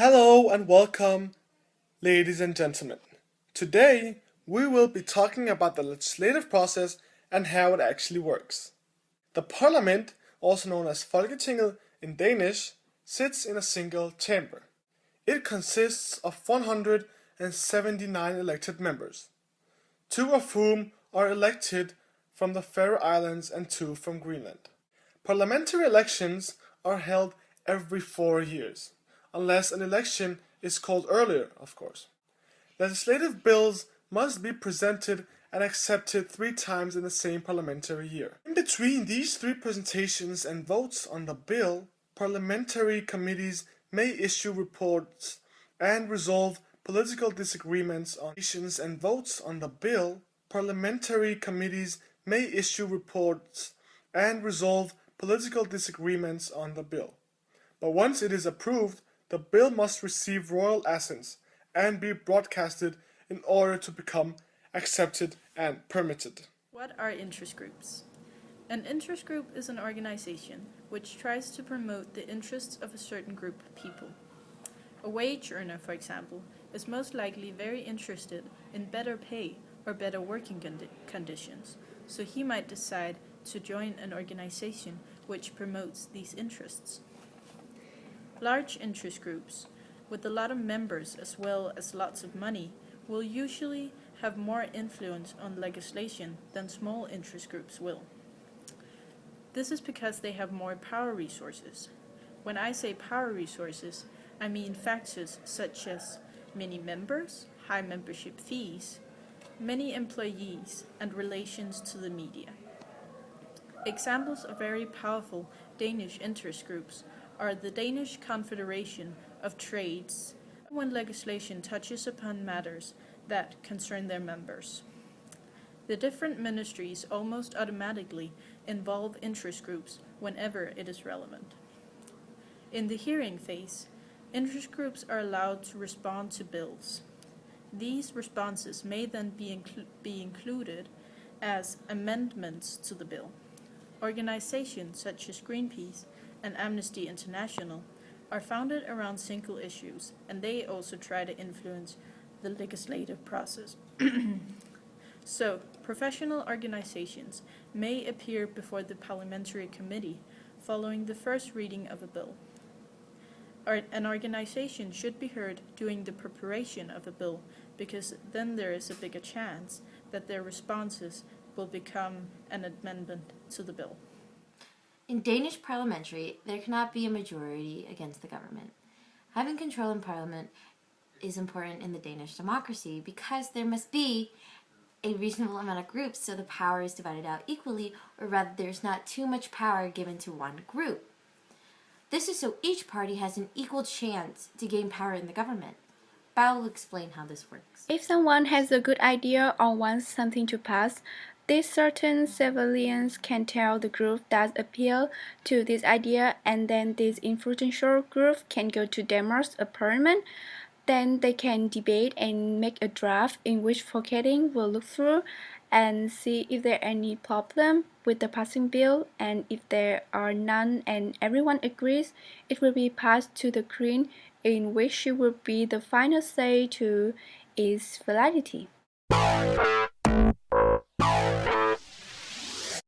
Hello and welcome, ladies and gentlemen. Today, we will be talking about the legislative process and how it actually works. The Parliament, also known as Folketinget in Danish, sits in a single chamber. It consists of 179 elected members, two of whom are elected from the Faroe Islands and two from Greenland. Parliamentary elections are held every 4 years, unless an election is called earlier, of course. Legislative bills must be presented and accepted 3 times in the same parliamentary year. In between these 3 presentations and votes on the bill, parliamentary committees may issue reports and resolve political disagreements on issues and votes on the bill. Parliamentary committees may issue reports and resolve political disagreements on the bill. But once it is approved, the bill must receive royal assent and be broadcasted in order to become accepted and permitted. What are interest groups? An interest group is an organization which tries to promote the interests of a certain group of people. A wage earner, for example, is most likely very interested in better pay or better working conditions, so he might decide to join an organization which promotes these interests. Large interest groups, with a lot of members as well as lots of money, will usually have more influence on legislation than small interest groups will. This is because they have more power resources. When I say power resources, I mean factors such as many members, high membership fees, many employees, and relations to the media. Examples of very powerful Danish interest groups are the Danish Confederation of Trades, when legislation touches upon matters that concern their members. The different ministries almost automatically involve interest groups whenever it is relevant. In the hearing phase, interest groups are allowed to respond to bills. These responses may then be included as amendments to the bill. Organizations such as Greenpeace and Amnesty International are founded around single issues, and they also try to influence the legislative process. So, professional organizations may appear before the parliamentary committee following the first reading of a bill. An organization should be heard during the preparation of a bill, because then there is a bigger chance that their responses will become an amendment to the bill. In Danish parliamentary, there cannot be a majority against the government. Having control in parliament is important in the Danish democracy because there must be a reasonable amount of groups so the power is divided out equally, or rather there's not too much power given to one group. This is so each party has an equal chance to gain power in the government. Bao will explain how this works. If someone has a good idea or wants something to pass, these certain civilians can tell the group that appeal to this idea, and then this influential group can go to Denmark's parliament. Then they can debate and make a draft in which Folketinget will look through and see if there are any problem with the passing bill, and if there are none and everyone agrees, it will be passed to the Queen, in which she will be the final say to its validity.